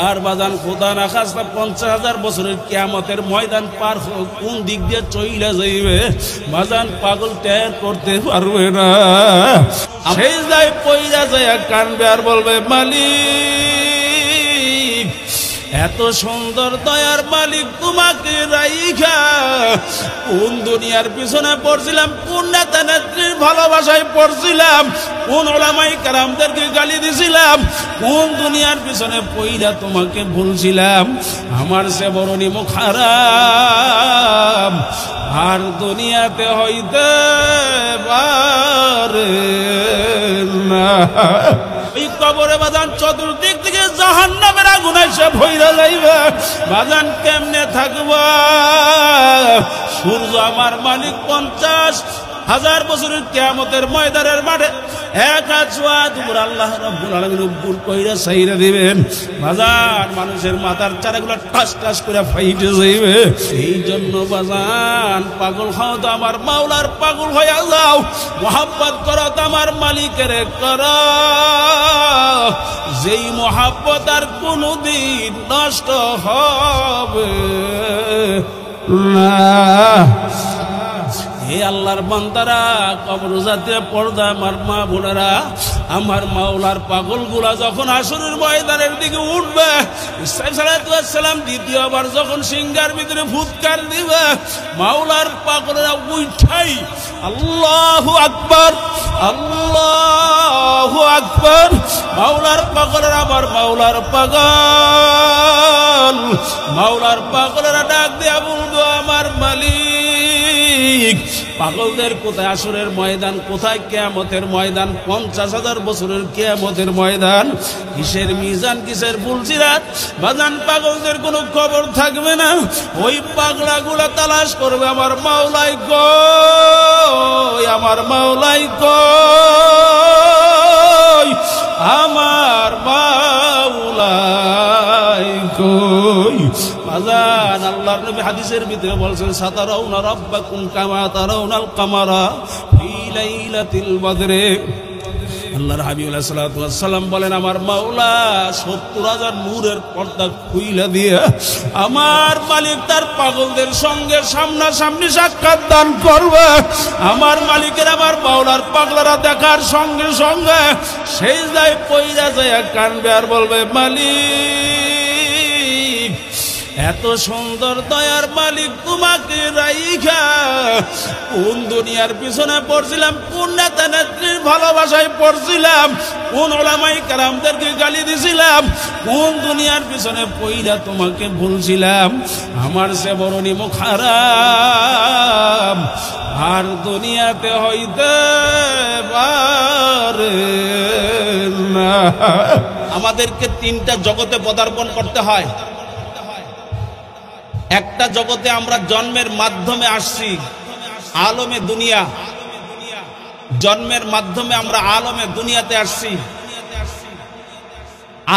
আর বাজান খোদা না খাস্তা 50,000 বছরের কিয়ামতের ময়দান পার কোন দিক দিয়ে চইলা যাইবে বাজান পাগল টের করতে পারবে না। সেই যায় পইরা যায় কানবে আর বলবে মালিক এত সুন্দর দয়ার মালিক তোমাকে রাইখা কোন দুনিয়ার পিছনে পড়ছিলাম, কোন নেতা নেত্রীর ভালোবাসায় পড়ছিলাম, কোন ওলামায়ে কেরামদেরকে গালি দিছিলাম, কোন দুনিয়ার পিছনে পইরা তোমাকে ভুলছিলাম। আমার সে বড় নিমুখ হারাম আর দুনিয়াতে হইতে পারে না। এই কবরে বাজান চতুর্দিক থেকে জাহান্নামের আগুন এসে ভইরা যাইবে বাজান কেমনে থাকবা। সূর্য আমার মালিক 50,000 বছরের কিয়ামতের ময়দানের মাঠে এক হাত ছোঁয়া দুপুর আল্লাহ রাব্বুল আলামিন উপর কইরা ছাইরা দিবেন বাজান মানুষের মাথার চারাগুলো টাস টাস করে ফাইটে যাইবে। এই জন্য বাজান পাগল হও তো আমার মাওলার পাগল হইয়া যাও, মোহাব্বত করো তো আমার মালিকের করো, যেই মোহাব্বত আর কোনদিন নষ্ট হবে না। হে আল্লাহর বান্দারা, কবর জাতীয় পর্দা আমার মা বোনেরা, আমার মাওলার পাগলগুলা যখন আসরের ময়দানের দিকে উঠবে, ইসরাঈল সালাতু ওয়াস সালাম দ্বিতীয়বার যখন সিংহার ভিতরে ফুৎকার দিবে, মাওলার পাগলেরা উঠাই আল্লাহু আকবার আল্লাহু আকবার। মাওলার পাগলেরা আমার মাওলার পাগল, মাওলার পাগলেরা ডাক দিয়া বলবো আমার মালিক। পাগলদের কোথায় আসরের ময়দান, কোথায় কিয়ামতের ময়দান, 50,000 বছরের কিয়ামতের ময়দান, কিসের মিজান কিসের ফুলসিরাত বাজান, পাগলদের কোনো খবর থাকবে না। ওই পাগলাগুলা তালাশ করবে আমার মাওলাই কই, আমার মাওলাই কই, আমার মাওলাই কই। বাজান আল্লাহর নবী হাদিসের ভিতরে বলছেন সাতারাউনা রাব্বাকুম কামা তারাউনাল কামারা ফি লাইলাতিল বদরে। আল্লাহর হাবিব আলাইহিস সালাতু ওয়াস সালাম বলেন আমার মাওলা 70,000 নূরের পর্দা খুইলা দিয়ে আমার মালিক তার পাগলদের সঙ্গে সামনাসামনি সাক্ষাৎ দান করবে। আমার মালিকের আমার মাওলার পাগলারা দেখার সঙ্গে সঙ্গে সেজদায় পইরা যায় কানবে আর বলবে মালিক এত সুন্দর দয়ার মালিক তোমাকে রাইখা কোন দুনিয়ার পিছনে পড়ছিলাম, কোন নেতা নেত্রীর ভালোবাসায় পড়ছিলাম, কোন ওলামায়ে কেরামদেরকে গালি দিছিলাম, কোন দুনিয়ার পিছনে পইরা তোমাকে ভুলছিলাম। আমার সে বড় নিমুখ হারাম আর দুনিয়াতে হইতে পারে না। আমাদেরকে 3টা জগতে পদার্পণ করতে হয়। একটা জগতে আমরা জন্মের মাধ্যমে আসছি, আলমে দুনিয়া, জন্মের মাধ্যমে আমরা আলমে দুনিয়াতে আসছি।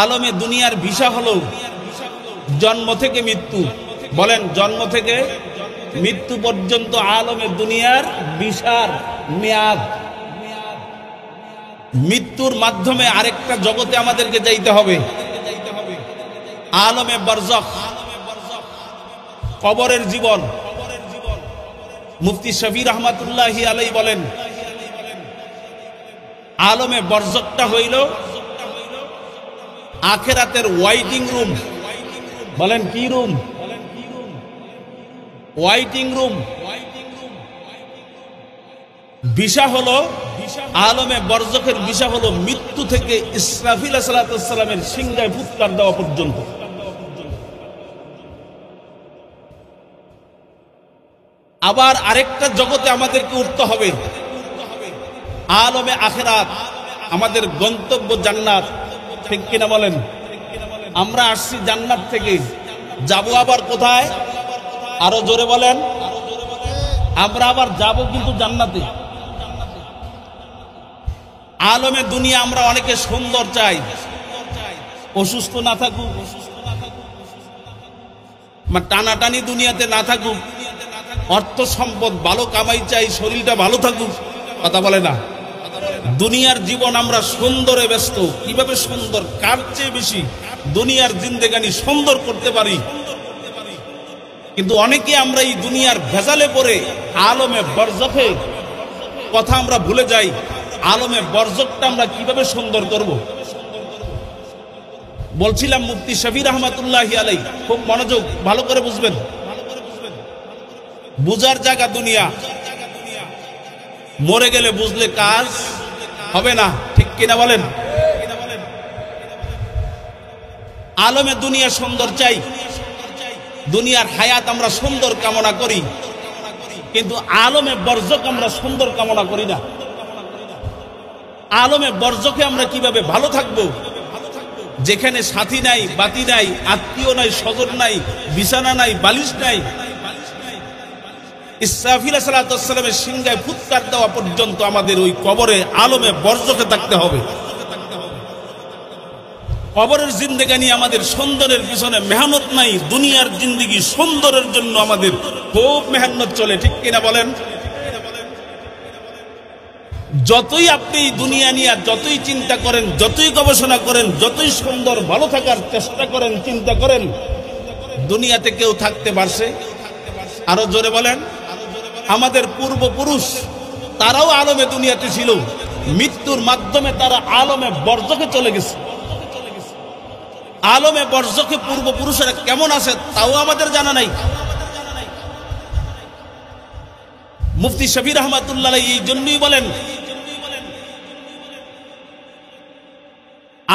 আলমে দুনিয়ার ভিসা হলো জন্ম থেকে মৃত্যু। বলেন জন্ম থেকে মৃত্যু পর্যন্ত আলমে দুনিয়ার ভিসার মেয়াদ। মৃত্যুর মাধ্যমে আরেকটা জগতে আমাদেরকে যাইতে হবে, আলমে বারজাখ, কবরের জীবন। মুফতি শফি রহমাতুল্লাহি আলাইহি বলেন আলমে বারজাখটা হইল আখিরাতের ওয়াইটিং রুম। বলেন কি রুম? Waiting room. ভিসা হলো আলমে বারজাখের ভিসা হলো মৃত্যু থেকে ইসরাফিল আলাইহিস সালামের সিংহায় ফুৎকার দেওয়া পর্যন্ত। আবার আরেকটা জগতে আমাদেরকে উঠতে হবে, আলমে আখিরাত, আমাদের গন্তব্য জান্নাত। ঠিক কিনা বলেন? আমরা আসছি জান্নাত থেকে, যাব আবার কোথায়? আরো জোরে বলেন। আমরা আবার যাব কিন্তু জান্নাতে। আলমে দুনিয়া আমরা অনেকে সুন্দর চাই, অসুস্থ না থাকুক, টানাটানি দুনিয়াতে না থাকুক, অর্থ সম্পদ ভালো কামাই চাই, শরীরটা ভালো থাকুক, কথা বলে না। দুনিয়ার জীবন আমরা সুন্দরে ব্যস্ত, কিভাবে সুন্দর, কার চেয়ে বেশি দুনিয়ার জিন্দেগানি সুন্দর করতে পারি। কিন্তু অনেকে আমরা এই দুনিয়ার ভেজালে পড়ে আলমে বরজখে কথা আমরা ভুলে যাই। আলমে বরজখটা আমরা কিভাবে সুন্দর করব। বলছিলাম মুফতি শফি রহমাতুল্লাহি আলাইহি, খুব মনোযোগ, ভালো করে বুঝবেন, বুঝার জায়গা দুনিয়া, মরে গেলে বুঝলে কাজ হবে না, ঠিক কিনা বলেন? আলমে দুনিয়া সুন্দর চাই, দুনিয়ার হায়াত আমরা সুন্দর কামনা করি, কিন্তু আলমে বরজখ আমরা সুন্দর কামনা করি না। আলমে বরজখে আমরা কিভাবে ভালো থাকবো, যেখানে সাথী নাই, বাতি নাই, আত্মীয় নাই, স্বজন নাই, বিছানা নাই, বালিশ নাই, ইসরাফিল সালাতু ওয়াস সালামের সিংহায় ফুৎকার দেওয়া পর্যন্ত আমাদের ওই কবরে আলমে বরজখে থাকতে হবে। কবরের জিন্দেগানি আমাদের সুন্দরের পিছনে মেহনত নাই, দুনিয়ার জিন্দেগি সুন্দরের জন্য আমাদের খুব মেহনত চলে, ঠিক কিনা বলেন? যতই আপনি দুনিয়া নিয়ে যতই চিন্তা করেন, যতই গবেষণা করেন, যতই সুন্দর ভালো থাকার চেষ্টা করেন, চিন্তা করেন, দুনিয়াতে কেউ থাকতে পারছে? আরো জোরে বলেন। আমাদের পূর্বপুরুষ তারাও আলমে দুনিয়াতে ছিল, মৃত্যুর মাধ্যমে তারা আলমে বরজখে চলে গেছে। আলমে বরজখে পূর্বপুরুষেরা কেমন আছে তাও আমাদের জানা নাই। মুফতি শফি রহমাতুল্লাহ এই জন্যই বলেন,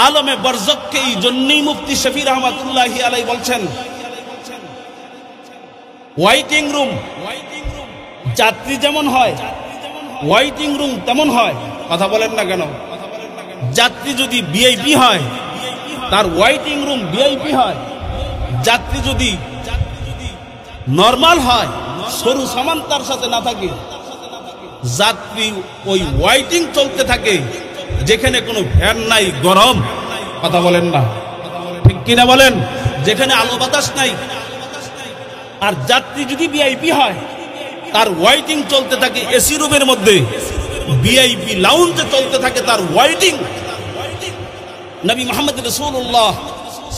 আলমে বরজখকে এই জন্যই মুফতি শফি রহমাতুল্লাহি আলাইহি বলছেন, ওয়াইটিং রুম, যাত্রী যেমন হয় ওয়াইটিং রুম তেমন হয়। কথা বলেন না কেন? যাত্রী যদি ভিআইপি হয় তার ওয়াইটিং রুম ভিআইপি হয়, যাত্রী যদি নরমাল হয়, সরু সামান তার সাথে না থাকে, যাত্রী ওই ওয়াইটিং চলতে থাকে যেখানে কোনো ফ্যান নাই, গরম। কথা বলেন না, ঠিক কিনা বলেন? যেখানে আলো বাতাস নাই। আর যাত্রী যদি ভিআইপি হয় তার ওয়াইটিং চলতে থাকে এসি রুমের মধ্যে, ভিআইপি লাউঞ্জে চলতে থাকে তার ওয়াইটিং। নবী মুহাম্মদ রাসূলুল্লাহ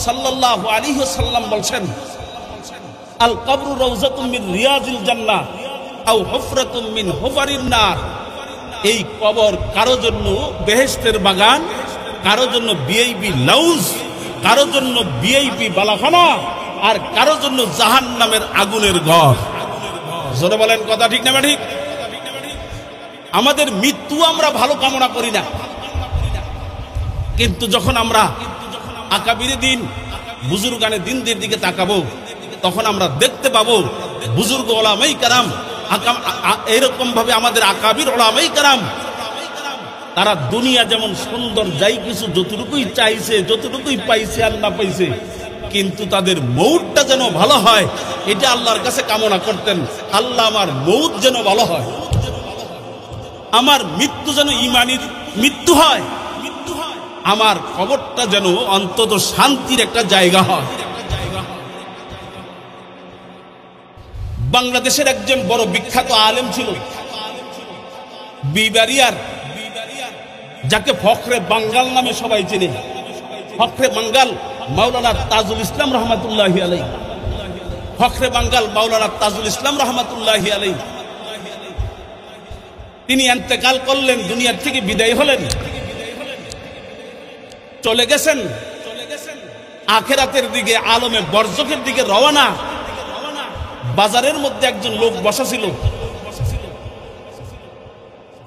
সাল্লাল্লাহু আলাইহি ওয়াসাল্লাম বলছেন, আল কবরু রাউযাতুম মিন রিয়াজিল জান্নাহ আও হুফরাতুম মিন হুফারিন নার। এই কবর কারো জন্য বেহেশতের বাগান, কারো জন্য ভিআইপি লাউঞ্জ, কারো জন্য ভিআইপি বালাখানা, আর কারো জন্য জাহান্নামের আগুনের ঘর। জোরে বলেন, কথা ঠিক না ঠিক? আমাদের মৃত্যু আমরা ভালো কামনা করি না, কিন্তু যখন আমরা আকাবিরে দিন, বুজুর্গানে দিনদের দিকে তাকাবো, তখন আমরা দেখতে পাবো বুজুর্গ ওলামায়ে কেরাম, এরকম ভাবে আমাদের আকাবির ওলামায়ে কেরাম, তারা দুনিয়া যেমন সুন্দর, যাই কিছু যতটুকুই চাইছে, যতটুকুই পাইছে আর না পাইছে, কিন্তু তাদের মৌতটা যেন ভালো হয় এটা আল্লাহর কাছে কামনা করতেন। আল্লাহ আমার মৌত যেন ভালো হয়, আমার মৃত্যু যেন ঈমানের মৃত্যু হয়, আমার কবরটা যেন অন্তত শান্তির একটা জায়গা হয়। বাংলাদেশের একজন বড় বিখ্যাত আলেম ছিল বিবারিয়ার, যাকে ফখরে বাঙ্গাল নামে সবাই চেনে। ফখরে বাঙ্গাল মাওলানা তাজুল ইসলাম রহমাতুল্লাহি আলাইহি, ফখরে বাঙ্গাল মাওলানা তাজুল ইসলাম রহমাতুল্লাহি আলাইহি। তিনি ইন্তেকাল করলেন, দুনিয়ার থেকে বিদায় হলেন, চলে গেছেন আখিরাতের দিকে, আলমে বরজখের দিকে রওনা। বাজারের মধ্যে একজন লোক বসা ছিল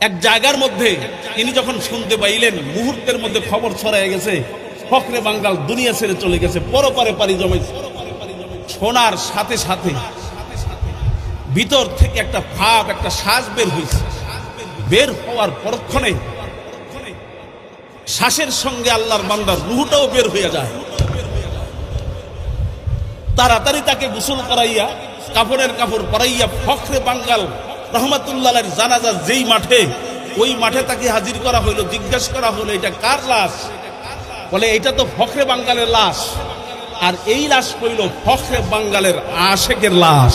এক জায়গার মধ্যে। তিনি যখন শুনতে পাইলেন, মুহূর্তের মধ্যে খবর ছড়ায় গেছে, ফখরে বাঙ্গাল দুনিয়া ছেড়ে চলে গেছে, পরপারে পাড়ি জমাইছে। শোনার সাথে সাথে ভিতর থেকে একটা ভাব, একটা শ্বাস বের হয়েছে। বের হওয়ার পরক্ষণে শ্বাসের সঙ্গে আল্লাহর বান্দার রূহটাও বের হয়ে যায়। তাড়াতাড়ি তাকে গোসল করাইয়া, কাপড়ের কাপড় পরাইয়া, ফখরে বাঙ্গাল রহমাতুল্লাহর জানাজা যেই মাঠে, ওই মাঠে তাকে হাজির করা হইলো। জিজ্ঞাসা করা হলো, এটা কার লাশ? বলে, এটা তো ফখরে বাঙ্গালের লাশ। আর এই লাশ হইল ফখরে বাঙ্গালের আশেকের লাশ।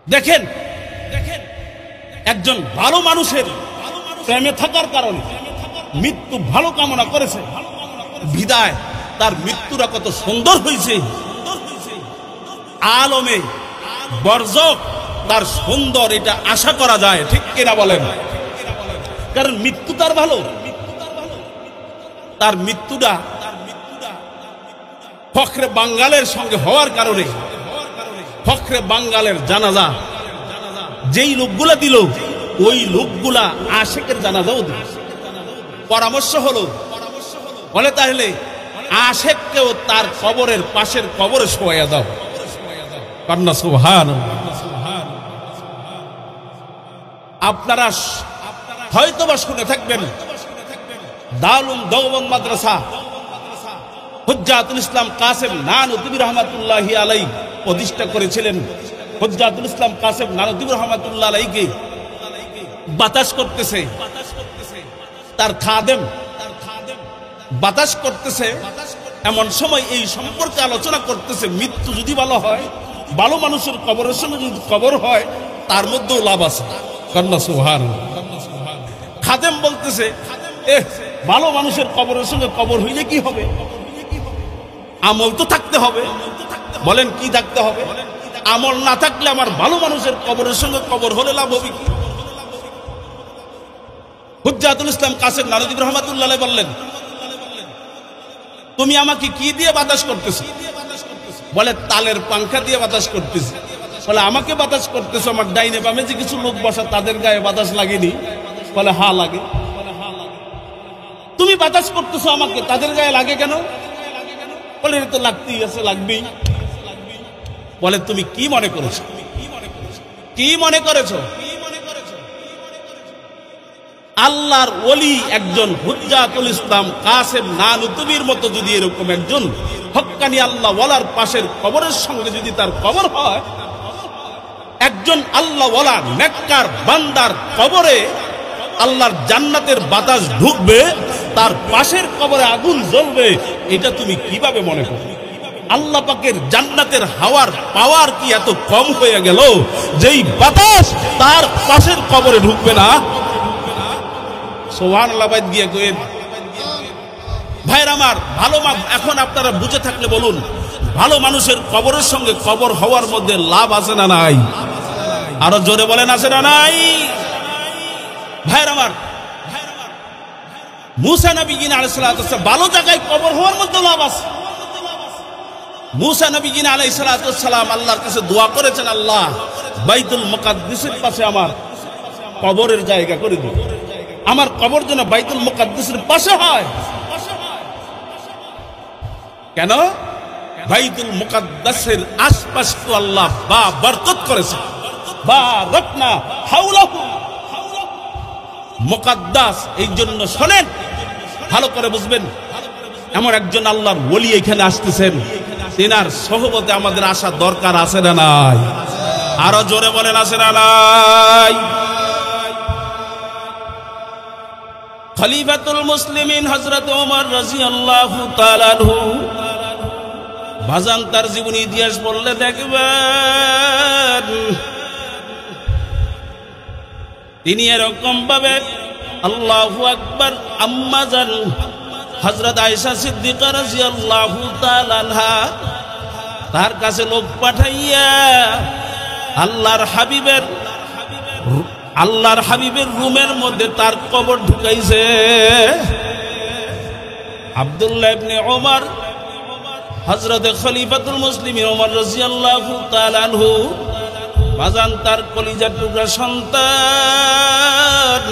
দেখেন একজন ভালো মানুষের প্রেমে থাকার কারণে মৃত্যু ভালো কামনা করেছে বিদায় তার মৃত্যুটা কত সুন্দর হয়েছে। আলমে বরজক তার সুন্দর এটা আশা করা যায়, ঠিক কিনা বলেন? কারণ মৃত্যু তার ভালো, তার মৃত্যুটা ফখরে বাঙ্গালের সঙ্গে হওয়ার কারণে ফখরে বাঙ্গালের জানাজা যেই লোকগুলা দিল ওই লোকগুলা আশেকের জানাজাও দিল। পরামর্শ হলো বলে তাহলে আশেককেও তার কবরের পাশের কবরে শোয়া দাও। কন্যা সুবহানাল্লাহ। আপনারা হয়তোবা শুনে থাকবেন দারুল দেওবন্দ মাদ্রাসা হুজ্জাতুল ইসলাম কাসেম নানুতুবি রহমাতুল্লাহি আলাইহি প্রতিষ্ঠা করেছিলেন। হুজ্জাতুল ইসলাম কাসেম নানুতুবি রহমাতুল্লাহি আলাইহিকে বাতাস করতেছে তার খাদেম, বাতাস করতেছে। এমন সময় এই সম্পর্কে আলোচনা করতেছে মৃত্যু যদি ভালো হয়, ভালো মানুষের কবরের সঙ্গে যদি কবর হয় তার মধ্যেও লাভ আছে। কন্যা সুবহানাল্লাহ। খাদেম বলতেছে ভালো মানুষের কবরের সঙ্গে কবর হইলে কি হবে? আমল তো থাকতে হবে। বলেন কি থাকতে হবে? আমল না থাকলে আমার ভালো মানুষের কবরের সঙ্গে কবর হলে লাভ হবে কি? হুজ্জাতুল ইসলাম কাসেম নানুতুবি রহমাতুল্লাহ আলাইহি বললেন তুমি আমাকে কি দিয়ে বাতাস করতেছো? বলে তালের পাংখা দিয়ে বাতাস করতেছি। বলে আমাকে বাতাস করতেছো, আমার ডাইনে বামে যে কিছু লোক বসা তাদের গায়ে বাতাস লাগেনি? বলে হ্যাঁ লাগে। তুমি বাতাস করতেছো আমাকে, তাদের গায়ে লাগে কেন? বলে এটা তো লাগতেই আছে, লাগবেই। বলে তুমি কি মনে করেছো? কি মনে করেছো? আল্লাহর ওলি একজন হুজ্জাতুল ইসলাম কাসেম নানুতুবির মতো যদি এরকম একজন হক্কানি আল্লাহ ওয়ালার পাশের কবরের সঙ্গে যদি তার কবর হয়, একজন আল্লাহ ওয়ালা নেককার বান্দার কবরে আল্লাহর জান্নাতের বাতাস ঢুকবে, তার পাশের কবরে আগুন জ্বলবে, এটা তুমি কিভাবে মনে করো? আল্লাহ পাকের জান্নাতের হাওয়ার পাওয়ার কি এত কম হয়ে গেল যেই বাতাস তার পাশের কবরে ঢুকবে না? সুবহানাল্লাহ। বাইত গিয়ে কইেন ভাইরা আমার, ভালো এখন আপনারা বুঝে থাকলে বলুন, ভালো মানুষের কবরের সঙ্গে কবর হওয়ার মধ্যে লাভ আছে না নাই? আরো জোরে বলেন আছে না নাই? ভাইরা আমার, মুসা নবী আলাইহিস সালাতু ভালো জায়গায় কবর হওয়ার মধ্যে লাভ আছে। মুসা নবী আলাইহিস সালাম আল্লাহর কাছে দোয়া করেছেন, আল্লাহ বাইতুল মুকাদ্দিসের পাশে আমার কবরের জায়গা করে দিন, আমার কবর যেন বাইতুল মুকাদ্দিসের পাশে হয়। কেন? বাইতুল মুকাদ্দাসের আশপাশ তো আল্লাহ বা বরকত করেছে, বারাকনা হাওলাহু। মুকাদ্দাস এই জন্য শোনেন, ভালো করে বুঝবেন, এমন একজন আল্লাহর ওলি এখানে আসতেছেন, তিনার সহবতে আমাদের আসা দরকার আছে না নাই? আরো জোরে বলেন আছে না নাই? খলিফাতুল মুসলিমিন হযরত ওমর রাদিয়াল্লাহু তাআলা আনহু ভাজান তার জীবনী ইতিহাস বললে দেখবেন তিনি এরকম ভাবে আল্লাহু আকবার আম্মাজান হযরত আয়েশা সিদ্দিকা রাদিয়াল্লাহু তাআলা আনহা তার কাছে লোক পাঠাইয়া আল্লাহর হাবিবের রুমের মধ্যে তার কবর ঢুকাইছে। আব্দুল্লাহ ইবনে ওমর হযরত খলিফাতুল মুসলিমিন ওমর রাদিয়াল্লাহু তাআলা আনহু বাজান তার কলিজার টুকরা সন্তান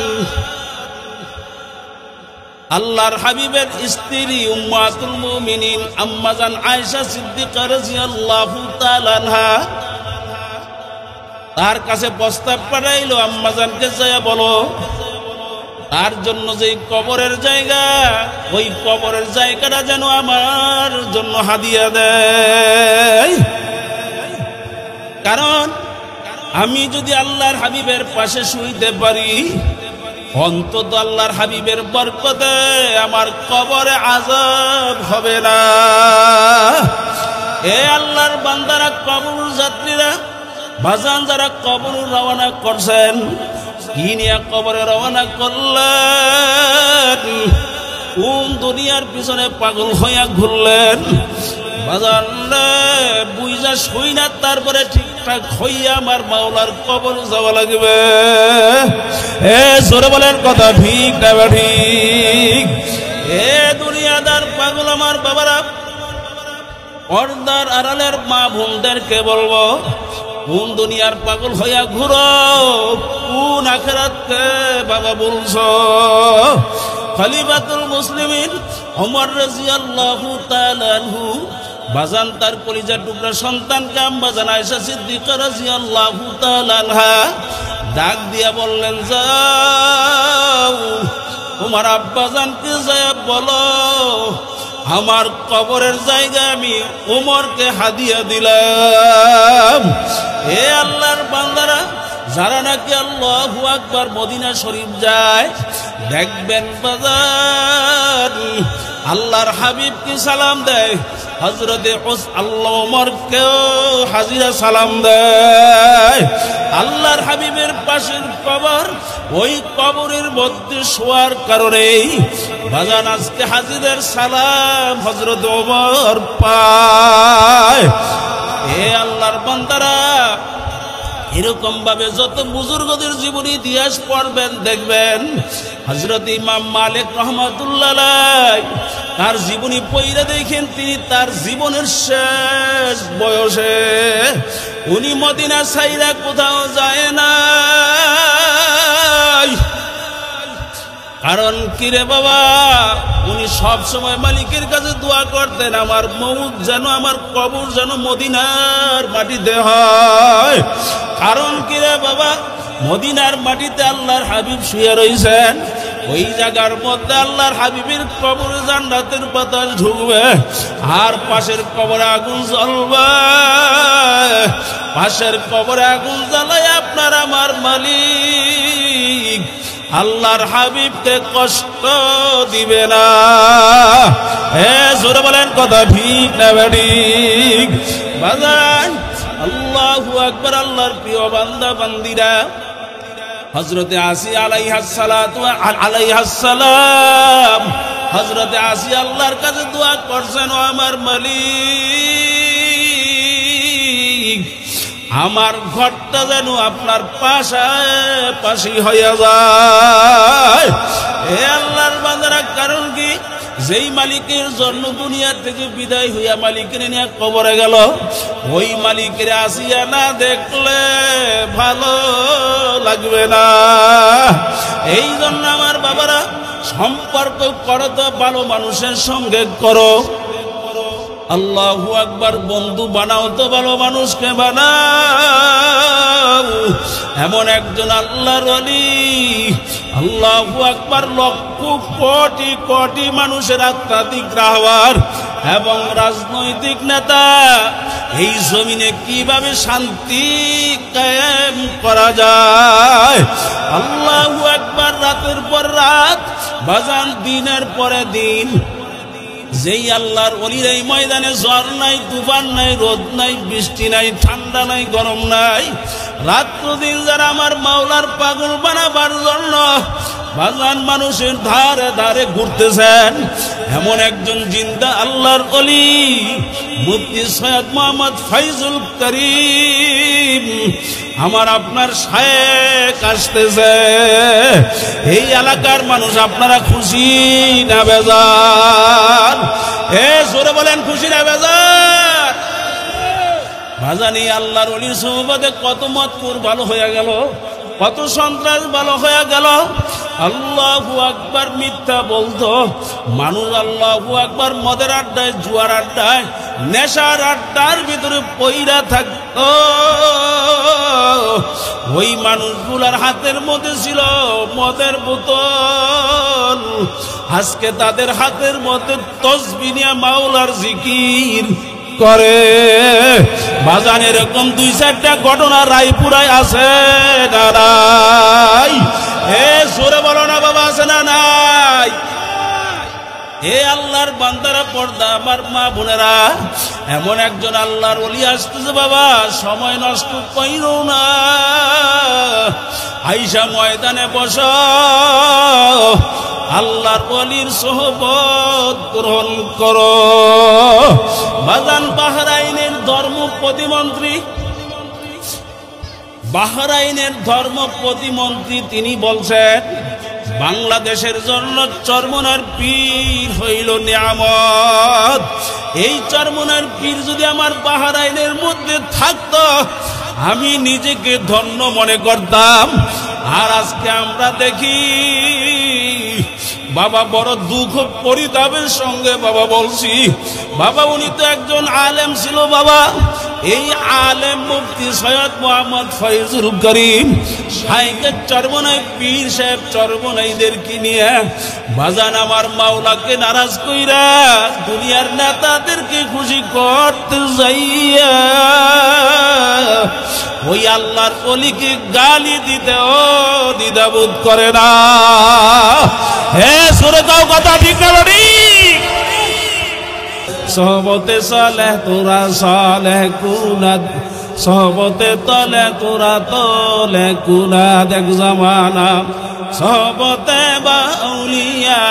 আল্লাহর হাবিবের স্ত্রী উম্মাতুল মুমিনিন আম্মাজান আয়েশা সিদ্দিকা রাদিয়াল্লাহু তাআলা আনহা তার কাছে প্রস্তাব পাঠাইলো, আম্মাজানকে যায় বলো তার জন্য যে কবরের জায়গা, ওই কবরের জায়গাটা যেন আমার জন্য হাদিয়া দেয়। কারণ আমি যদি আল্লাহর হাবিবের পাশে শুইতে পারি, অন্তত আল্লাহর হাবিবের বরকতে আমার কবরে আযাব হবে না। এ আল্লাহর বান্দারা, কবর যাত্রীরা, বাজান যারা কবর রওনা করছেন, কি নিয়ে কবরে রওনা করলেন? কোন দুনিয়ার পিছনে পাগল হইয়া ঘুরলেন? বাজান বুঝা শুই না, তারপরে ঠিকঠাক হইয়া আমার মাওলার কবর যাওয়া লাগবে। জোরে বলেন কথা ঠিক না ঠিক? দুনিয়াদার পাগল আমার বাবারা, পর্দার আড়ালের মা বোনদেরকে বলবো, কোন দুনিয়ার পাগল হইয়া ঘুরো, কোন আখিরাতকে বাবা বলছো? খলিফাতুল মুসলিমিন ওমর রাদিয়াল্লাহু তাআলা আনহু বাজান তার কলিজার টুকরা সন্তানকে আম্মাজান আয়েশা সিদ্দিকা রাদিয়াল্লাহু তাআলা আনহা ডাক দিয়া বললেন, যাও তোমার আব্বাজানকে যায় বলো আমার কবরের জায়গা আমি ওমরকে হাদিয়া দিলাম। হে আল্লাহর বান্দারা, যারা নাকি আল্লাহু আকবার মদিনা শরীফ যায়, দেখবেন বাজার আল্লাহর হাবিব কি সালাম দেয়, হযরতে আল্লাহ ওমরকেও হাজিরা সালাম দেয়। আল্লাহর হাবিবের পাশের কবর, ওই কবরের মধ্যে শোয়ার কারণেই বাজান আজকে হাজিদের সালাম হযরত ওমর পায়। হে আল্লাহর বান্দারা, এরকম ভাবে যত বুজুর্গদের জীবনী ইতিহাস পড়বেন দেখবেন, হযরত ইমাম মালিক রহমাতুল্লাহ আলাইহি তার জীবনী পড়ে দেখেন, তিনি তার জীবনের শেষ বয়সে উনি মদিনা ছাইরা কোথাও যায় না। কারণ কি রে বাবা, উনি সব সময় মালিকের কাছে দোয়া করতেন, আমার মউত যেন, আমার কবর যেন মদিনার মাটিতে হয়। কারণ কি রে বাবা, মদিনার মাটিতে আল্লাহর হাবিব শুয়ে রয়েছেন, ওই জায়গার মধ্যে আল্লাহর হাবিবের কবরে জান্নাতের বাতাস ঢুকবে, আর পাশের কবরে আগুন জ্বলবে। পাশের কবরে আগুন জ্বালায় আপনার আমার মালিক আল্লাহর হাবিবকে কষ্ট দিবে না। জোরে বলেন কথা ঠিক না ঠিক? বাজান আল্লাহু আকবার। আল্লাহর প্রিয় বান্দা বান্দিরা, হযরতে আসিয়া আলাইহাস সালাম, হযরতে আসিয়া আল্লাহর কাছে দোয়া করছেন, ও আমার মালিক, আমার ঘরটা যেন আপনার পাশাপাশি হইয়া যায়। হে আল্লাহর বান্দারা, কারণ কি, যেই মালিকের জন্য দুনিয়া থেকে বিদায় হইয়া মালিকের নিয়ে কবরে গেল, ওই মালিকের আসিয়া না দেখলে ভালো লাগবে না। এই জন্য আমার বাবারা, সম্পর্ক করো তো ভালো মানুষের সঙ্গে করো। আল্লাহু আকবার। বন্ধু বানাও তো ভালো মানুষকে বানাও। এমন একজন আল্লাহর ওলি, আল্লাহু আকবার, লক্ষ কোটি কোটি মানুষের আধ্যাত্মিক রাহবার এবং রাজনৈতিক নেতা, এই জমিনে কিভাবে শান্তি কায়েম করা যায়। আল্লাহু আকবার। রাতের পর রাত বাজান, দিনের পরে দিন, যেই আল্লাহর ওলির এই ময়দানে জ্বর নাই, তুফান নাই, রোদ নাই, বৃষ্টি নাই, ঠান্ডা নাই, গরম নাই, রাত্র দিন যারা আমার মাওলার পাগল বানাবার জন্য বাজান মানুষের ধারে ধারে ঘুরতেছেন, এমন একজন জিন্দা আল্লাহর ওলি মুফতি সৈয়দ মোহাম্মদ ফাইজুল করিম আমার আপনার শায়েখ আসতেছে। এই এলাকার মানুষ আপনারা খুশি না বেজার? জোরে বলেন, খুশি না বেজার? ভাজানি আল্লাহর ওলির সুহবতে কত মতপুর ভালো হয়ে গেল, কত সন্ত্রাস ভালো হয়ে গেল। আল্লাহু আকবার মিথ্যা বলতো মানুষ, আল্লাহু আকবার মদের আড্ডায়, জুয়ার আড্ডায়, নেশার আড্ডার ভিতরে পইরা থাকতো। ওই মানুষগুলার হাতের মধ্যে ছিল মদের বোতল, আজকে তাদের হাতের মধ্যে তসবিহ নিয়ে মাওলার জিকির করে। বাজান এরকম 2-4টা ঘটনা রায়পুরায় আছে না নাই? জোরে বলো না বাবা, আছে না নাই? এ আল্লাহর বান্দারা, পর্দা আমার মা বোনেরা, এমন একজন আল্লাহর ওলি আসতেছে বাবা, সময় নষ্ট কইরো না, আইসা ময়দানে বসো, আল্লাহর ওলির সোহবত গ্রহণ করো। বাজান বাহরাইনের ধর্ম প্রতিমন্ত্রী, বাহরাইনের ধর্ম প্রতিমন্ত্রী তিনি বলছেন, বাংলাদেশের জন্য চরমনার পীর হইল নিয়ামত। এই চরমনার পীর যদি আমার বাহরাইনের মধ্যে থাকতো, আমি নিজেকে ধন্য মনে করতাম। আর আজকে আমরা দেখি বাবা, বড় দুঃখ পরিতাপের সঙ্গে বাবা বলছি, বাবা উনি তো একজন আলেম ছিল বাবা। এই আলেম মুফতি সৈয়দ মোহাম্মদ ফয়জুল করিম শাইখের চরমনাই পীর সাহেব চরমনাইদেরকে নিয়ে বাজান আমার মাওলাকে নারাজ কইরা দুনিয়ার নেতাদেরকে খুশি করতে যাইয়া ওই আল্লাহর ওলিকে গালি দিতেও দ্বিধাবোধ করে না। হে সুরে কাও কথা ঠিক না বলি? সহবতে সালেহ তোরা সালেহ কুনাদ, সহবতে তলে তোরা তলে কুনাদ এক জামানা, সহবতে বাউলিয়া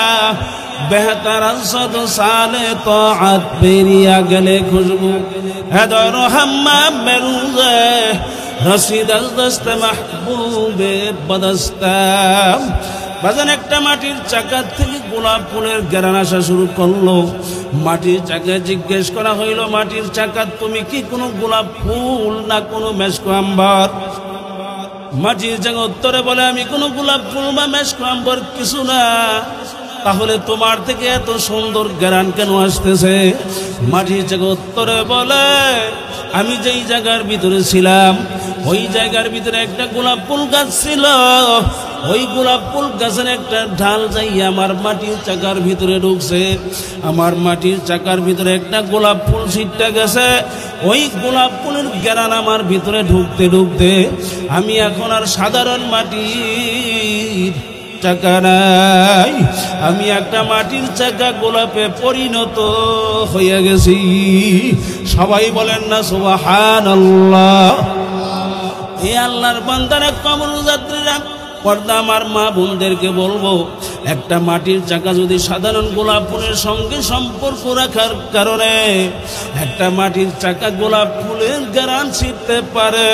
বেহতর সদ সালে তাআত বেরিয়া গেলে খুশবু হেদর হাম্মাম মেরুজে রশিদ আজ দস্ত মাহবুবে বদস্তাম। বাজান একটা মাটির চাকা থেকে গোলাপ ফুলের ঘেরান আসা শুরু করলো। মাটির চাকায় জিজ্ঞেস করা হইল, মাটির চাকা তুমি কি কোনো গোলাপ ফুল না কোনো মেশকো আম্বার? মাটির চাকা উত্তরে বলে, আমি কোনো গোলাপ ফুল বা মেশকো আম্বার কিছু না। তাহলে তোমার থেকে এত সুন্দর ঘেরান কেন আসতেছে? মাটির চাকা উত্তরে বলে, আমি যেই জায়গার ভিতরে ছিলাম ওই জায়গার ভিতরে একটা গোলাপ ফুল গাছ ছিল। ওই গোলাপ ফুল গাছের একটা ঢাল যাইয়া আমার মাটির চাকার ভিতরে ঢুকছে। আমার মাটির চাকার ভিতরে একটা গোলাপ ফুল ছিটটা গেছে। ওই গোলাপ ফুলের ঘেরান আমার ভিতরে ঢুকতে ঢুকতে আমি এখন আর সাধারণ মাটির চাকা নাই, আমি একটা মাটির চাকা গোলাপে পরিণত হয়ে গেছি। সবাই বলেন না সুবহানাল্লাহ। এ আল্লাহর বান্দারা, কবর যাত্রীরা, পর্দা আমার মা বোনদেরকে বলবো, একটা মাটির চাকা যদি সাধারণ গোলাপ ফুলের সঙ্গে সম্পর্ক রাখার কারণে একটা মাটির চাকা গোলাপ ফুলের ঘেরান ছিটতে পারে,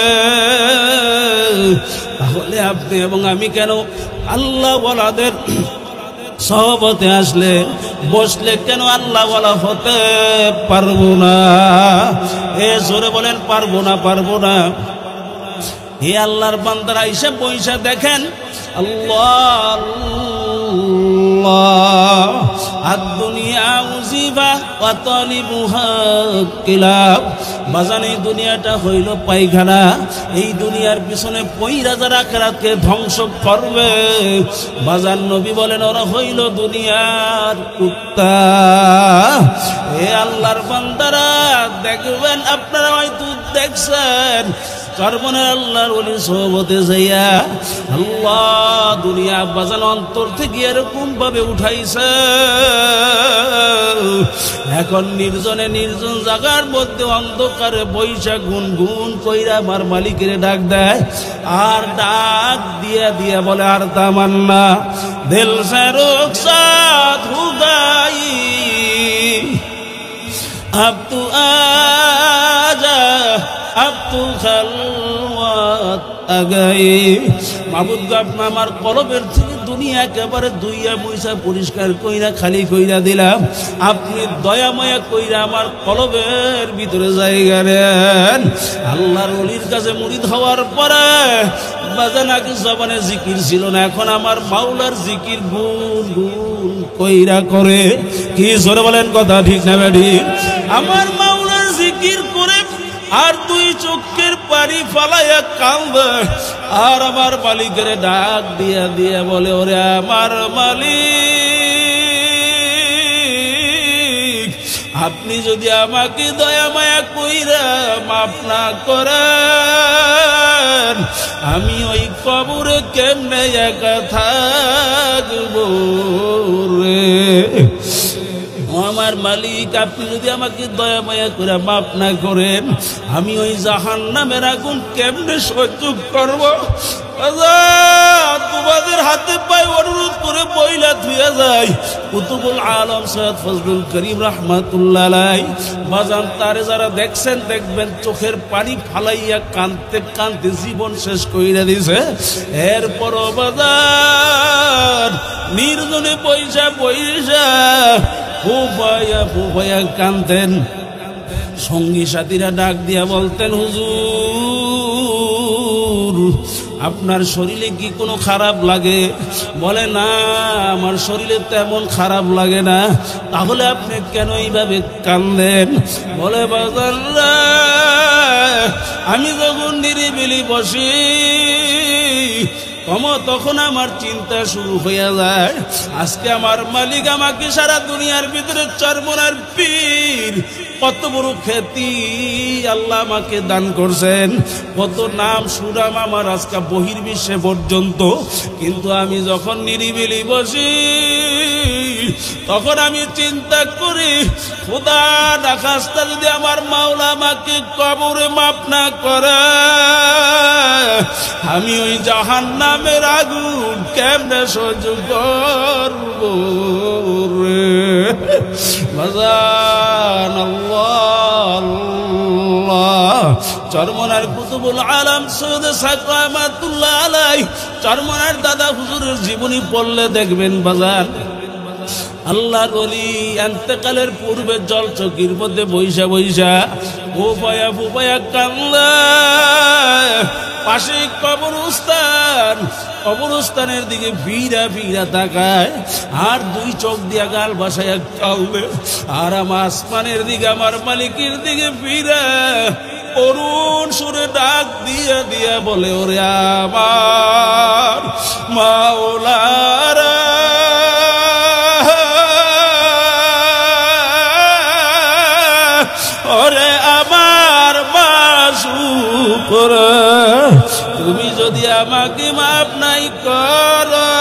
তাহলে আপনি এবং আমি কেন আল্লাহ ওয়ালাদের সহবতে আসলে বসলে কেন আল্লাহ ওয়ালা হতে পারবো না? এ জোরে বলেন, পারবো না, পারবো না। হে আল্লাহর বান্দারা, এসে পয়সা দেখেন আল্লাহ আল্লাহ আদ-দুনিয়া উজিবা ওয়া তালিবুহা কিলাব। বাজান এই দুনিয়াটা হইল পায়খানা। এই দুনিয়ার পিছনে পইরা যারা আখিরাতকে ধ্বংস করবে, বাজান নবী বলেন ওরা হইল দুনিয়ার কুত্তা। হে আল্লাহর বান্দারা, দেখবেন আপনারা হয়তো দেখছেন চরমনার আল্লাহর ওলির সোহবতে যাইয়া আল্লাহ দুনিয়া বাজান অন্তর থেকে এরকম ভাবে উঠাইছে। এখন নির্জনে নির্জন জায়গার মধ্যে অন্ধকারে বৈশা গুনগুন কইরা আমার মালিকের ডাক দেয়, আর ডাক দিয়া দিয়া বলে, আর তামান্না দিল সে রুখসাত হো গাই, अब तू आजा, अब तू खलवत आ गई। মাবুদ গো, আপনি আমার কলবের থেকে দুনিয়া একেবারে দুইয়া মুইসা পরিষ্কার কইরা খালি কইরা দিলাম। আপনি দয়া মায়া কইরা আমার কলবের ভিতরে জায়গা নেন। আল্লাহর ওলির কাছে মুরিদ হওয়ার পরে বাজান আগে জবানে জিকির ছিল না, এখন আমার মাওলার জিকির গুন গুন কইরা করে। কি জোরে বলেন কথা ঠিক না বেডি? আমার মাওলার জিকির করে আর দুই চোখের পানি ফালাইয়া কাঁদে, আর আমার মালিকের ডাক দিয়া দিয়া বলে, ওরে আমার মালিক, আপনি যদি আমাকে দয়া মায়া কইরা মাফ না করেন, আমি ওই কবরে কেমনে একা থাকবো রে। আমার মালিক, আপনি যদি আমাকে দয়া মায়া করে মাফ না করেন, আমি ওই জাহান্নামের আগুন কেমনে সহ্য করব? তোমাদের হাতে পায়ে অনুরোধ করে বইলা ধুয়ে যায় কুতুবুল আলম সৈয়দ ফজলুল করিম রাহমাতুল্লাহ আলাইহি। বাজান, তারে যারা দেখছেন দেখবেন চোখের পানি ফালাইয়া কাঁদতে কাঁদতে জীবন শেষ কইরা দিছে। এরপরও বাজান নির্জনে পয়সা ফুফায়া কাঁদতেন। সঙ্গী সাথীরা ডাক দিয়া বলতেন, হুজুর আপনার শরীরে কি কোনো খারাপ লাগে? বলে, না, আমার শরীরে তেমন খারাপ লাগে না। তাহলে আপনি কেন এইভাবে কাঁদেন? বলে, বাজাররা আমি যখন নিরিবিলি বসি তখন আমার চিন্তা শুরু হয়ে যায়, আজকে আমার মালিক আমাকে সারা দুনিয়ার ভিতরে চরমনার পীর, কত বড় খ্যাতি আল্লাহ আমাকে দান করছেন, কত নাম সুনাম আমার আজকে বহির্বিশ্বে পর্যন্ত। কিন্তু আমি যখন নিরিবিলি বসি তখন আমি চিন্তা করি, খোদা নাখাস্তা যদি আমার মাওলা আমাকে কবরে মাফ না করে, আমি ওই জাহান্নামের আগুন কেমনে সহ্য করব রে? বাজান, আল্লাহ চরমনার কুতুবুল আলম সৈয়দ সাহেব রাহমাতুল্লাহ আলাইহি, চরমনার দাদা হুজুরের জীবনী পড়লে দেখবেন বাজান, আল্লাহর ওলি ইন্তেকালের পূর্বে জল চকির মধ্যে বইসা ফুপায়া কান্না। পাশে কবরস্থানের দিকে ফিরা তাকায়, আর দুই চোখ দিয়া গাল বাসায় কাঁদে। আর আমার আসমানের দিকে, আমার মালিকের দিকে ফিরা করুণ সুরে ডাক দিয়া বলে, ওরে আমার মাওলারা, ওরে আমার মাসুক, তুমি যদি আমাকে মাফ নাই করো,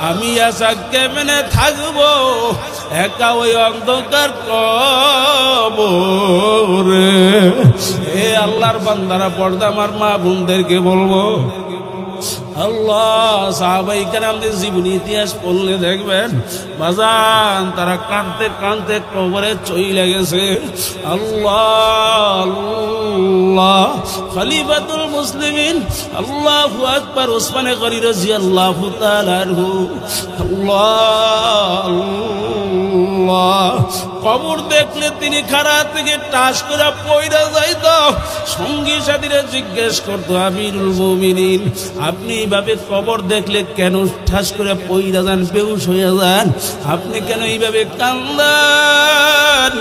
আমি আশা কেমনে থাকবো একা ওই অন্ধকার কবরে? এ আল্লাহর বান্দারা, পর্দা আমার মা বোনদেরকে বলবো, আল্লাহ সাহাবায়ে কেরামদের জীবনী ইতিহাস পড়লে দেখবেন বাজান, তারা কাঁদতে কাঁদতে কবরে চইলা গেছে। আল্লাহ খলিফাতুল মুসলিমিন আল্লাহু আকবার ওসমানে গনি রাদিয়াল্লাহু তাআলা আনহু, আল্লাহ কবর দেখলে তিনি খাড়া থেকে টাস করে পয়রা যাইত। সঙ্গী সাথীরা জিজ্ঞেস করতো, আমিরুল মুমিনিন আপনি এইভাবে কবর দেখলে কেন ঠাস করে পয়রা যান, বেহুশ হয়ে যান, আপনি কেন এইভাবে কান্দেন?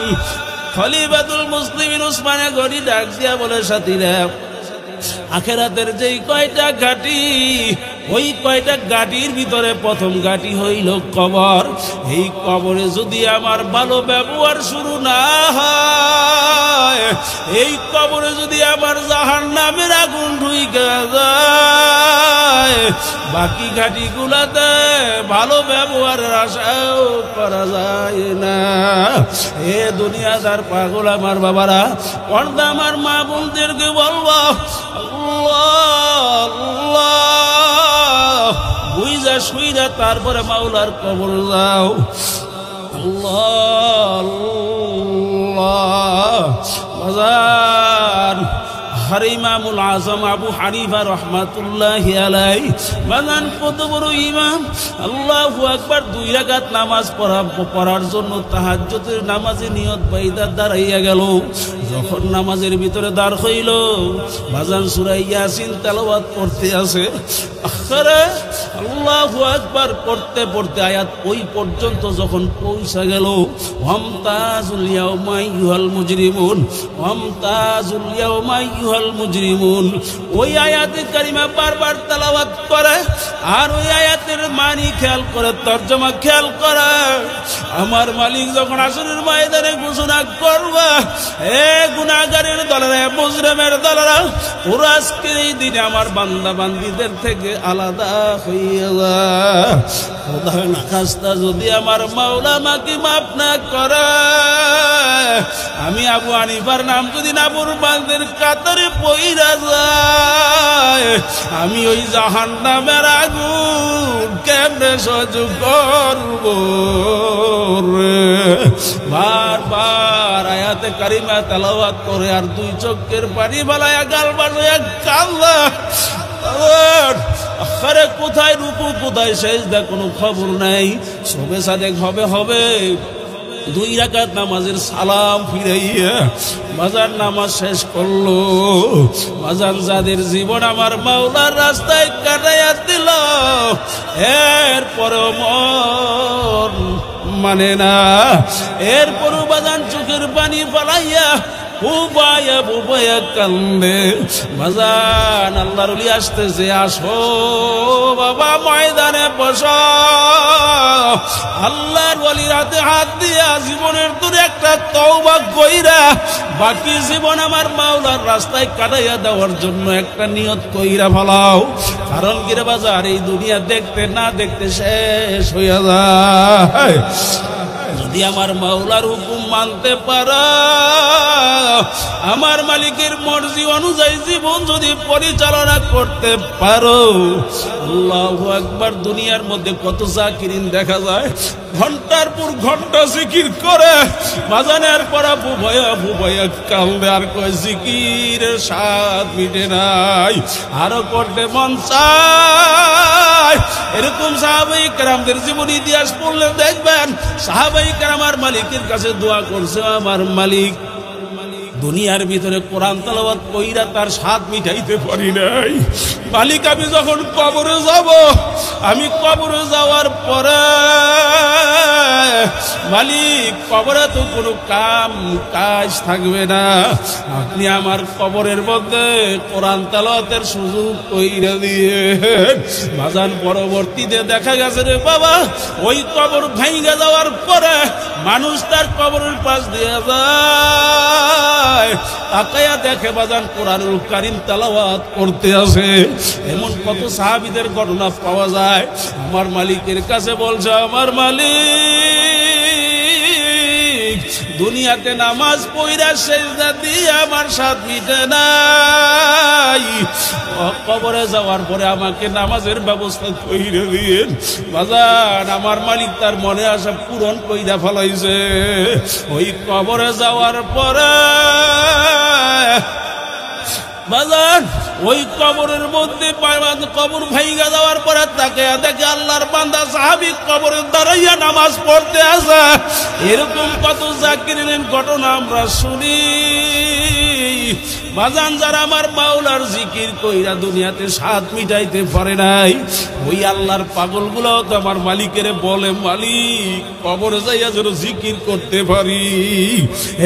খলিফাতুল মুসলিমিন ওসমানে গনি ডাক দিয়া বলে, সাথীরা আখেরাতের যেই কয়টা ঘাটি, ওই কয়টা ঘাটির ভিতরে প্রথম ঘাটি হইল কবর। এই কবরে যদি আমার ভালো ব্যবহার শুরু না হয়, এই কবরে যদি আমার জাহান্নামের আগুন ঢুইকা যায়, বাকি ঘাটিগুলাতে ভালো ব্যবহারের আশাও করা যায় না। এ দুনিয়াদার পাগল আমার বাবারা, পর্দা আমার মা বোনদেরকে বলবো, আল্লাহ বুঝা শুইরা তারপরে মাওলার কবর যাও। আল্লাহ ইমামুল আজম আবু হানিফা রহমাতুল্লাহি আলাইহি বাজান কত বড় ইমাম। আল্লাহু আকবার। 2 রাকাত নামাজ পড়ার জন্য তাহাজ্জুদের নামাজে নিয়ত বাইদা দাঁড়াইয়া গেল। যখন নামাজের ভিতরে দাঁড় হইল, বাজান সূরা ইয়াসিন তেলাওয়াত করতে আছে। আখরে আল্লাহু আকবার করতে করতে আয়াত ওই পর্যন্ত যখন পৌঁছা গেল, ওয়ামতাজুল ইয়াউমা আইয়ুহাল মুজরিমুন, ওয়ামতাজুল ইয়াউমা আইয়ুহাল মুজরিমুন, ওই আয়াতে কারিমা বারবার তেলাওয়াত করে। আর ওই আয়াত আয়াতের মানি খেয়াল করে, তর্জমা খেয়াল করে। আমার মালিক যখন আসরের ময়দানে ঘোষণা করবে, এ গুনাহগারের দলেরা, মুজরিমের দলেরা, ওরা আজকে এই দিনে আমার বান্দা বান্দীদের থেকে আলাদা হইয়া যায়। খোদা না খাস্তা যদি আমার মাওলা আমাকে মাফ না করে, আমি আবু হানিফার নাম যদি নাফরমানদের কাতারে পইরা যায়, আমি ওই জাহান্নামের আগুন কেমনে সহ্য করব রে? বারবার আয়াতে কারিমা তেলাওয়াত করে আর দুই চোখের পানি বালায়া গাল বাজায়া কান্না। আরে কোথায় রুকু, কোথায় সেজদা, কোনো খবর নাই। সবে সাদেক হবে দুই রাকাত নামাজের সালাম ফিরাইয়া বাজার নামাজ শেষ করলো। বাজার যাদের জীবন আমার মাওলার রাস্তায় কাটাইয়া দিল, এরপরও মন মানে না, এরপরও বাজান চোখের পানি ফালাইয়া বুবায়া বুবায়া কান্দে। বাজান আল্লাহর ওলি আসতেছে, আসো বাবা ময়দানে বসো। আল্লাহর ওলির হাতে হাত দিয়া জীবনের দূরে একটা তওবা কইরা বাকি জীবন আমার মাওলার রাস্তায় কাটাইয়া দেওয়ার জন্য একটা নিয়ত কইরা ফেলাও। কারণ কি রে বাজার, এই দুনিয়া দেখতে না দেখতে শেষ হইয়া যায়। যদি আমার মাওলার হুকুম মানতে পারো, আমার মালিকের মর্জি অনুযায়ী জীবন যদি পরিচালনা করতে পারো, আল্লাহু আকবার। দুনিয়ার মধ্যে কত জাকিরিন দেখা যায়, ঘন্টার পর ঘন্টা জিকির করে, বাজানের পরা বুবয়া কান্দে আর কয় জিকিরের স্বাদ মিটে নাই, আরো করতে মন চায়। এরকম সাহাবায়ে কেরামদের জীবন ইতিহাস পড়লে দেখবেন, সাহাবায়ে কেরাম আমার মালিকের কাছে দোয়া করছে, আমার মালিক দুনিয়ার ভিতরে কোরআন তেলাওয়াত কইরা তার স্বাদ মিটাইতে পারি নাই। মালিক আমি যখন কবরে যাব, আমি কবরে যাওয়ার পরে মালিক কবরে তো কোনো কাজ থাকবে না, আপনি আমার কবরের মধ্যে কোরআন তেলাওয়াতের সুযোগ কইরা দিয়ে। বাজান পরবর্তীতে দেখা গেছে রে বাবা, ওই কবর ভাঙা যাওয়ার পরে মানুষ তার কবরের পাশ দিয়ে যায়, তাকায়া দেখে বাজান কোরআনুল কারীম তেলাওয়াত করতে আসে। এমন কত সাহাবীদের ঘটনা পাওয়া যায়। আমার মালিকের কাছে বলছে, আমার মালিক দুনিয়াতে নামাজ পড়া সেজদা দিয়ে আমার স্বাদ মিটে নাই, কবরে যাওয়ার পরে আমাকে নামাজের ব্যবস্থা কইরা দিয়েন। বাজান আমার মালিক তার মনে আসা পূরণ কইরা ফেলাইছে। ওই কবরে যাওয়ার পরে বাজান ওই কবরের মধ্যে কবর ভাইগা যাওয়ার পরে তাকে দেখে আল্লাহর বান্দা সাহাবী কবরের দাঁড়াইয়া নামাজ পড়তে আসে। এরকম কত জাকিরিনের ঘটনা আমরা শুনি। বাজান যারা আমার মাওলার জিকির কইরা দুনিয়াতে স্বাদ মিটাইতে পারে নাই, ওই আল্লাহর পাগলগুলো তো আমার মালিকের বলে, মালিক কবরে যাইয়া যেন জিকির করতে পারি।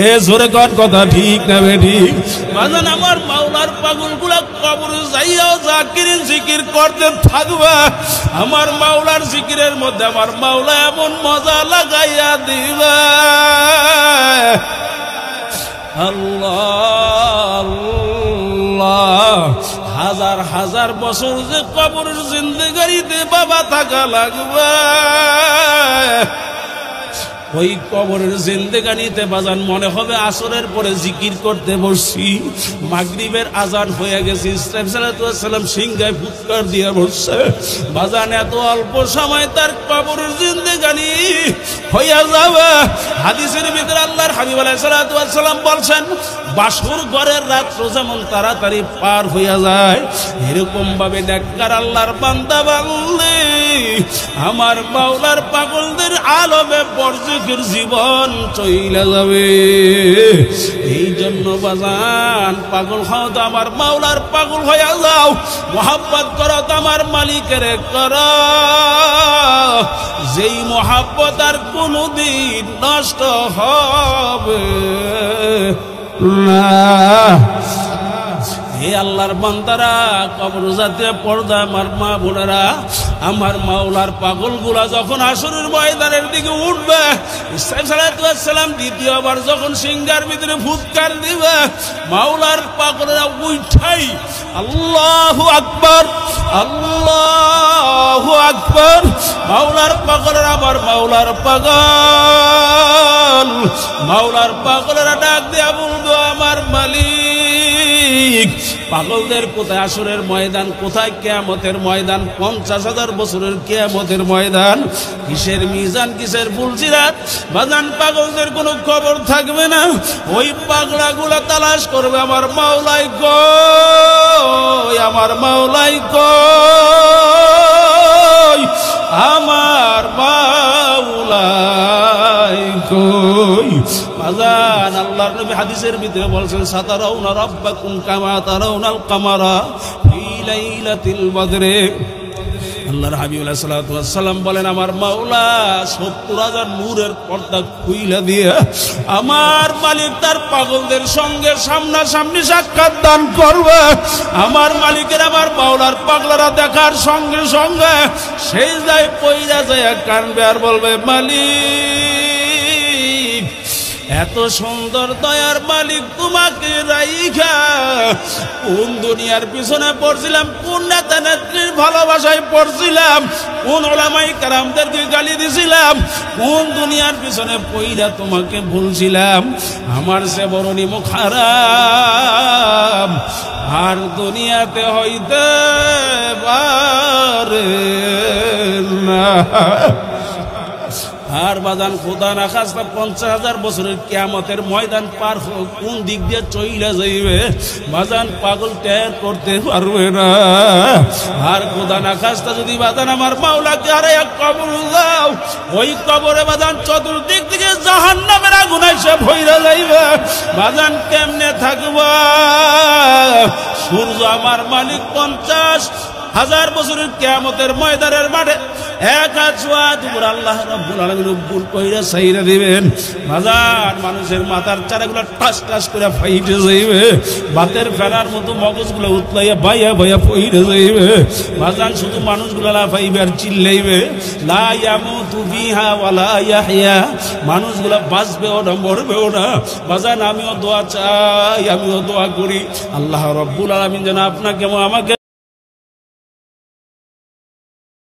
এ জোরে কর কথা ঠিক না বেঠিক? বাজান আমার মাওলার পাগলগুলো কবরে যাইয়াও জাকিরিন জিকির করতে থাকবে। আমার মাওলার জিকিরের মধ্যে আমার মাওলা এমন মজা লাগাইয়া দিবে। আল্লাহ আল্লাহ, হাজার হাজার বছর যে কবরের জিন্দেগারিতে বাবা থাকা লাগবে, ওই কবরের জিন্দেগানিতে বাজান মনে হবে আসরের পরে জিকির করতে বসছি, মাগরিবের আজান হয়ে গেছে, ইসরাফিল সাল্লাল্লাহু সাল্লাম সিংহায় ফুৎকার দিয়ে বসছে। বাজান এত অল্প সময় তার কবরের জিন্দেগানি হইয়া যাবে। হাদিসের ভিতরে আল্লাহর হাবিব আলাইহিস সালাতু ওয়াস সালাম বলছেন, বাসর ঘরের রাত্র যেমন তাড়াতাড়ি পার হইয়া যায়, এরকম ভাবে নেককার আল্লাহর বান্দা বান্দী আমার মাওলার পাগলদের আলমে পরজিকের জীবন চইলা যাবে। এই জন্য বাজান পাগল হও তো আমার মাওলার পাগল হইয়া যাও, মোহাব্বত করো তো আমার মালিকের করো, যেই মোহাব্বত আর কোনদিন নষ্ট হবে না। হে আল্লাহর বান্দারা, কবর জাতীয় পর্দা আমার মা বোনেরা, আমার মাওলার পাগলগুলা যখন আসরের ময়দানের দিকে উঠবে, ইসরাঈল আলাইহিস সালাম দ্বিতীয়বার যখন সিংহার ভিতরে ফুৎকার দিবে, মাওলার পাগলেরা উঠাই আল্লাহু আকবার, আল্লাহু আকবার। মাওলার পাগলেরা আবার মাওলার পাগল, মাওলার পাগলেরা ডাক দিয়া বলবো আমার মালিক। পাগলদের কোথায় আসরের ময়দান, কোথায় কিয়ামতের ময়দান? 50,000 বছরের কিয়ামতের ময়দান। কিসের মিজান, কিসের ফুলসিরাত? বাজান পাগলদের কোনো খবর থাকবে না। ওই পাগলাগুলা তালাশ করবে আমার মাওলাই কই, আমার মাওলাই কই, আমার মাওলাই কই। বাজান আল্লাহর নবী হাদিসের ভিতরে বলছেন সাতারাউনা রাব্বাকুম কামা তারাউনাল কামারা ফি লাইলাতিল বদরে। আল্লাহর হাবিব আলাইহিস সালাতু ওয়াস সালাম বলেন আমার মাওলা 70,000 নূরের পর্দা খুইলা দিয়ে আমার মালিক তার পাগলদের সঙ্গে সামনাসামনি সাক্ষাৎ দান করবে। আমার মালিকের আমার মাওলার পাগলারা দেখার সঙ্গে সঙ্গে সেজদায় পইরা যায় কাঁদবে আর বলবে মালিক এত সুন্দর দয়ার মালিক তোমাকে রাইখা কোন দুনিয়ার পিছনে পড়ছিলাম, কোন নেতা নেত্রীর ভালোবাসায় পড়ছিলাম, কোন ওলামায়ে কেরামদেরকে গালি দিছিলাম, কোন দুনিয়ার পিছনে পইরা তোমাকে ভুলছিলাম। আমার সে বড় নিমুখ হারাম আর দুনিয়াতে হইতে পারে না। আর বাজান খোদা না খাস্তা 50,000 বছরের কিয়ামতের ময়দান পার কোন দিক দিয়ে চইলা যাইবে বাজান পাগল টের করতে পারবে না। আর খোদা না খাস্তা যদি বাজান আমার মাওলাকে আর এক কবর দাও, ওই কবরে বাজান চতুর্দিক থেকে জাহান্নামের আগুন এসে ভইরা যাইবে। বাজান কেমনে থাকবা? সূর্য আমার মালিক 50,000 বছরের কিয়ামতের ময়দানের মাঠে এক হাত উপর আল্লাহ রাব্বুল আলামিন উপর কইরা ছাইরা দিবেন। বাজার মানুষের মাথার চারাগুলো টাস টাস করে ফাইটে যাইবে, বাতের ফেরার মতো মগজগুলো উতলাইয়া বাইয়া বাইয়া পইরে যাইবে। বাজান শুধু মানুষগুলো লাফাইবে আর চিল্লাইবে লা ইয়ামুতু ফিহা ওয়ালা ইয়াহইয়া। মানুষগুলো বাঁচবেও না মরবেও না। বাজান আমিও দোয়া চাই, আমিও দোয়া করি আল্লাহ রাব্বুল আলামিন যেন আপনাকে আমাকে